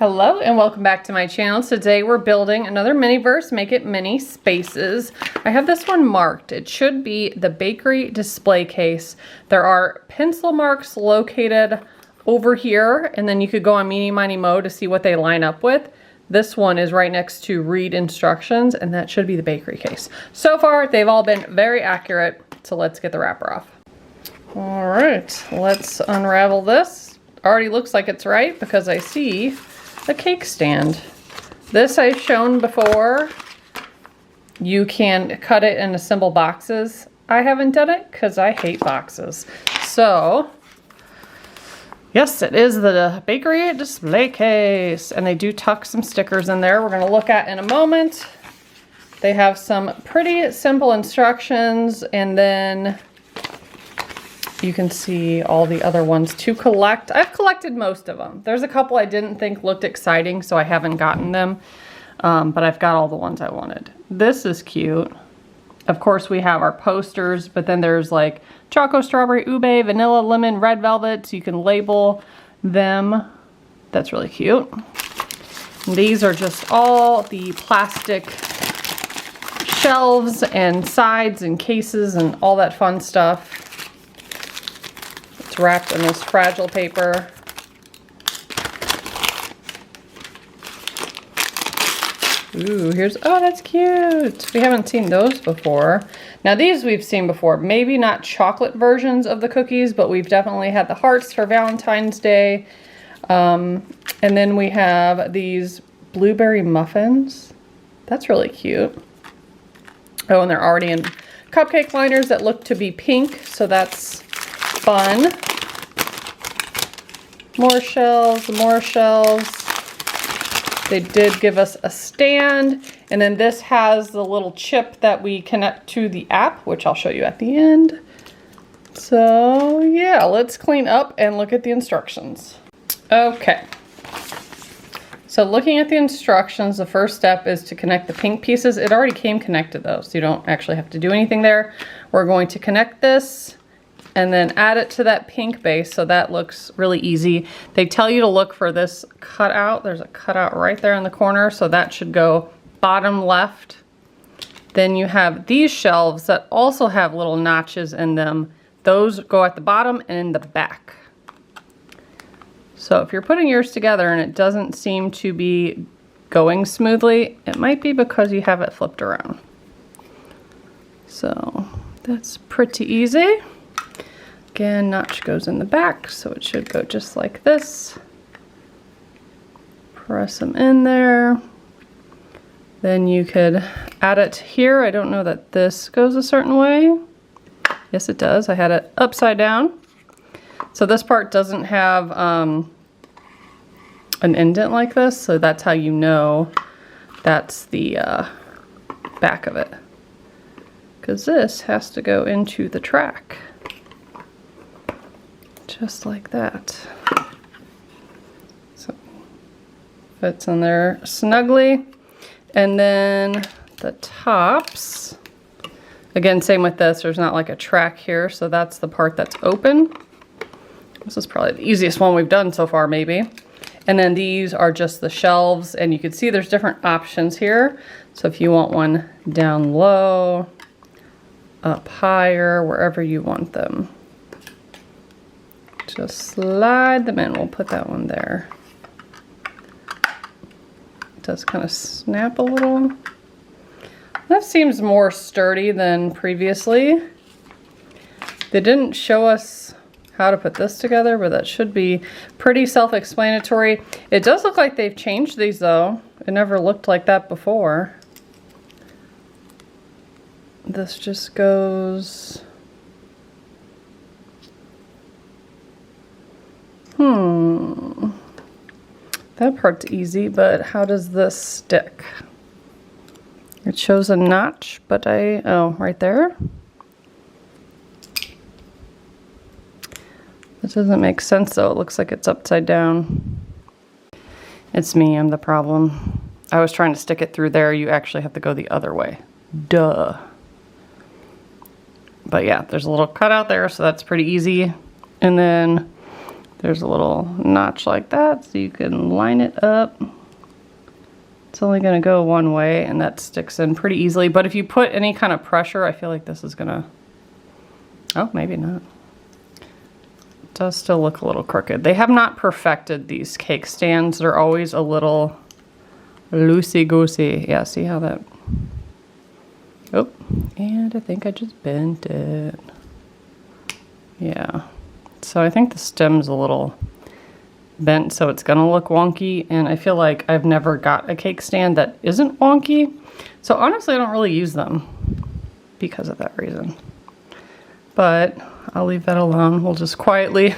Hello and welcome back to my channel. Today we're building another Miniverse, Make It Mini Spaces. I have this one marked. It should be the bakery display case. There are pencil marks located over here, and then you could go on Meeny Miny Mo to see what they line up with. This one is right next to read instructions, and that should be the bakery case. So far, they've all been very accurate, so let's get the wrapper off. All right, let's unravel this. Already looks like it's right because I see a cake stand. This I've shown before. You can cut it and assemble boxes. I haven't done it because I hate boxes. So, yes, it is the bakery display case. And they do tuck some stickers in there we're going to look at in a moment. They have some pretty simple instructions, and then you can see all the other ones to collect. I've collected most of them. There's a couple I didn't think looked exciting, so I haven't gotten them. But I've got all the ones I wanted. This is cute. Of course, we have our posters, but then there's like choco, strawberry, ube, vanilla, lemon, red velvet, so you can label them. That's really cute. And these are just all the plastic shelves and sides and cases and all that fun stuff. It's wrapped in this fragile paper. Ooh, here's, oh, that's cute. We haven't seen those before. Now these we've seen before. Maybe not chocolate versions of the cookies, but we've definitely had the hearts for Valentine's Day. And then we have these blueberry muffins. That's really cute. Oh, and they're already in cupcake liners that look to be pink, so that's fun. More shells, more shells. They did give us a stand, and then this has the little chip that we connect to the app, which I'll show you at the end. So yeah, let's clean up and look at the instructions. Okay. So looking at the instructions, the first step is to connect the pink pieces. It already came connected though, so you don't actually have to do anything there. We're going to connect this and then add it to that pink base, so that looks really easy. They tell you to look for this cutout. There's a cutout right there in the corner, so that should go bottom left. Then you have these shelves that also have little notches in them. Those go at the bottom and in the back. So if you're putting yours together and it doesn't seem to be going smoothly, it might be because you have it flipped around. So that's pretty easy. Again, notch goes in the back, so it should go just like this. Press them in there. Then you could add it here. I don't know that this goes a certain way. Yes, it does. I had it upside down. So this part doesn't have an indent like this, so that's how you know that's the back of it. Because this has to go into the track. Just like that. So fits in there snugly. And then the tops, again, same with this, there's not like a track here, so that's the part that's open. This is probably the easiest one we've done so far, maybe. And then these are just the shelves, and you can see there's different options here. So if you want one down low, up higher, wherever you want them. Just slide them in. We'll put that one there. It does kind of snap a little. That seems more sturdy than previously. They didn't show us how to put this together, but that should be pretty self-explanatory. It does look like they've changed these though. It never looked like that before. This just goes... That part's easy, but how does this stick? It shows a notch, but oh, right there. That doesn't make sense though. It looks like it's upside down. It's me, I'm the problem. I was trying to stick it through there. You actually have to go the other way. Duh. But yeah, there's a little cutout there, so that's pretty easy. And then There's a little notch like that, so you can line it up. It's only gonna go one way, and that sticks in pretty easily. But if you put any kind of pressure, I feel like this is gonna, oh, maybe not. It does still look a little crooked. They have not perfected these cake stands. They're always a little loosey-goosey. Yeah, see how that, oh, and I think I just bent it. Yeah, so I think the stem's a little bent, so it's gonna look wonky, and I feel like I've never got a cake stand that isn't wonky. So honestly, I don't really use them because of that reason. But I'll leave that alone. We'll just quietly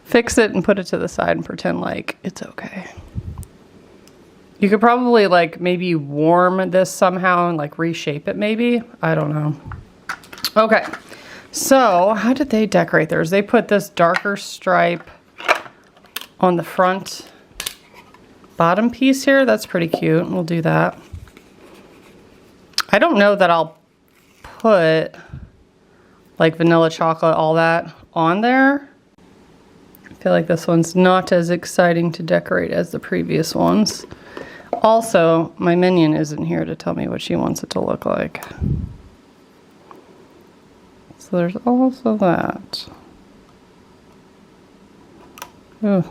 fix it and put it to the side and pretend like it's okay. You could probably like maybe warm this somehow and like reshape it maybe. I don't know. Okay, so how did they decorate theirs? They put this darker stripe on the front bottom piece here. That's pretty cute. We'll do that. I don't know that I'll put like vanilla chocolate, all that on there. I feel like this one's not as exciting to decorate as the previous ones. Also, my minion isn't here to tell me what she wants it to look like. So there's also that. Ooh.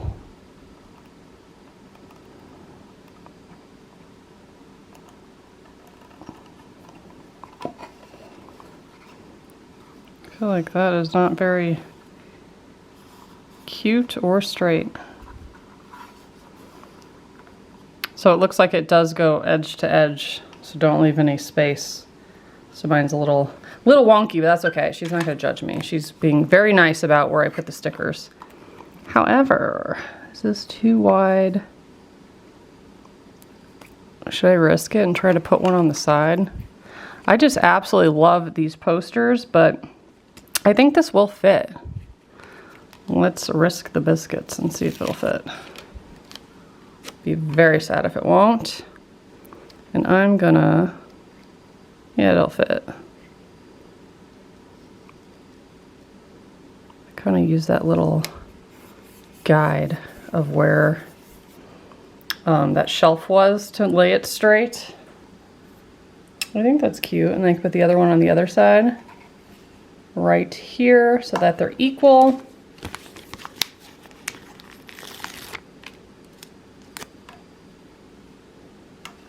I feel like that is not very cute or straight. So it looks like it does go edge to edge, so don't leave any space. So mine's a little wonky, but that's okay. She's not gonna judge me. She's being very nice about where I put the stickers. However, is this too wide? Should I risk it and try to put one on the side? I just absolutely love these posters, but I think this will fit. Let's risk the biscuits and see if it'll fit. Be very sad if it won't. And I'm gonna, yeah, it'll fit. I kind of use that little guide of where that shelf was to lay it straight. I think that's cute. And then I can put the other one on the other side. Right here so that they're equal.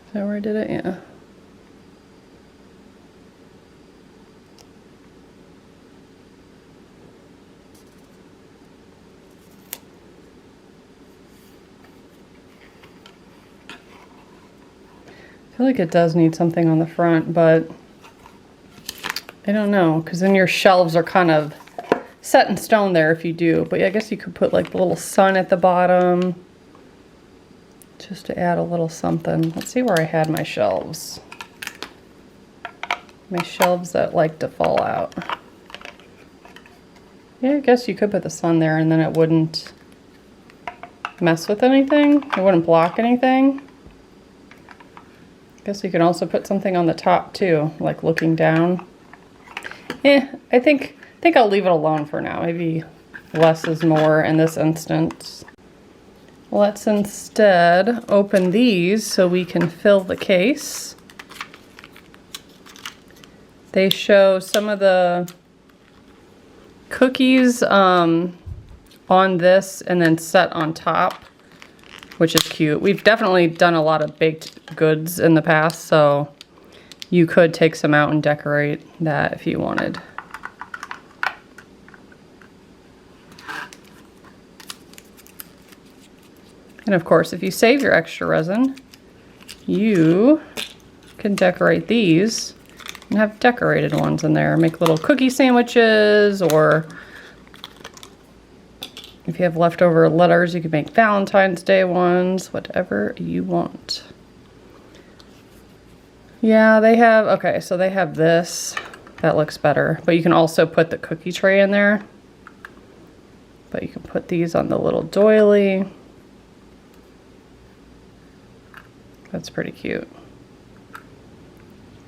Is that where I did it? Yeah. I feel like it does need something on the front, but I don't know, because then your shelves are kind of set in stone there if you do. But yeah, I guess you could put like the little sun at the bottom just to add a little something. Let's see where I had my shelves. My shelves that like to fall out. Yeah, I guess you could put the sun there and then it wouldn't mess with anything. It wouldn't block anything. I guess you can also put something on the top too, like looking down. I think I'll leave it alone for now. Maybe less is more in this instance. Let's instead open these so we can fill the case. They show some of the cookies on this and then set on top, which is cute. We've definitely done a lot of baked goods in the past, so you could take some out and decorate that if you wanted. And of course, if you save your extra resin, you can decorate these and have decorated ones in there. Make little cookie sandwiches, or if you have leftover letters, you can make Valentine's Day ones, whatever you want. Yeah, they have, okay, so they have this. That looks better. But you can also put the cookie tray in there. But you can put these on the little doily. That's pretty cute.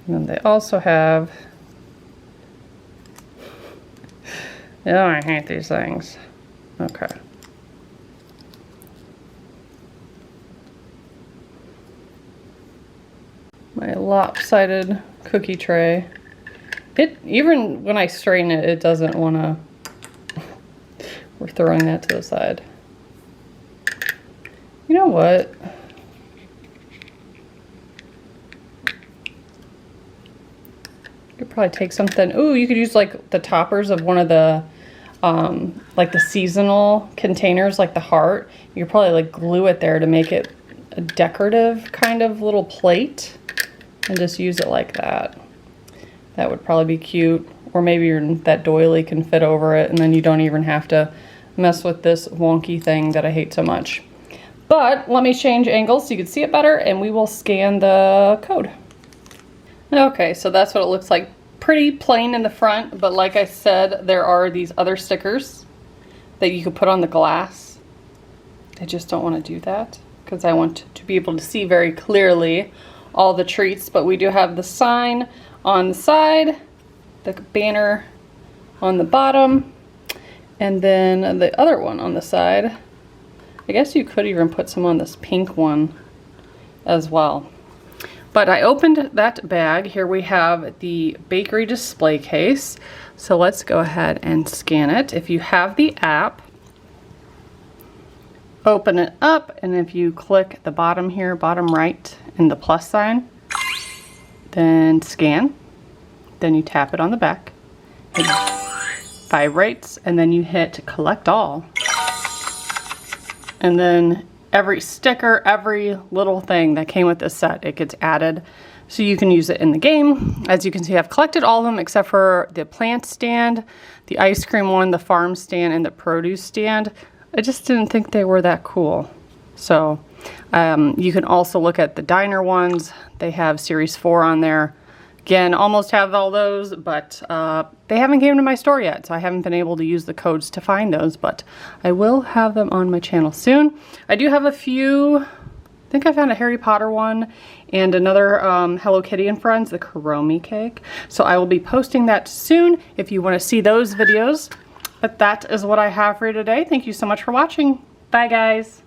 And then they also have, oh, I hate these things. Okay, My lopsided cookie tray. It, even when I straighten it, it doesn't want to. We're throwing that to the side. You know what? You could probably take something. Ooh, you could use like the toppers of one of the like the seasonal containers, like the heart. You could probably like glue it there to make it a decorative kind of little plate and just use it like that. That would probably be cute. Or maybe that doily can fit over it and then you don't even have to mess with this wonky thing that I hate so much. But let me change angles so you can see it better and we will scan the code. Okay, so that's what it looks like. Pretty plain in the front, but like I said, there are these other stickers that you could put on the glass. I just don't want to do that because I want to be able to see very clearly all the treats, but we do have the sign on the side, the banner on the bottom, and then the other one on the side. I guess you could even put some on this pink one as well. But I opened that bag. Here we have the bakery display case. So let's go ahead and scan it. If you have the app, open it up, and if you click the bottom here, bottom right, in the plus sign, then scan. Then you tap it on the back. It vibrates, and then you hit collect all. And then every sticker, every little thing that came with this set, it gets added so you can use it in the game. As you can see, I've collected all of them except for the plant stand, the ice cream one, the farm stand, and the produce stand. I just didn't think they were that cool. So you can also look at the diner ones. They have series 4 on there. Again, almost have all those, but they haven't came to my store yet, so I haven't been able to use the codes to find those, but I will have them on my channel soon. I do have a few. I think I found a Harry Potter one and another Hello Kitty and Friends, the Kuromi cake. So I will be posting that soon if you want to see those videos. But that is what I have for you today. Thank you so much for watching. Bye, guys.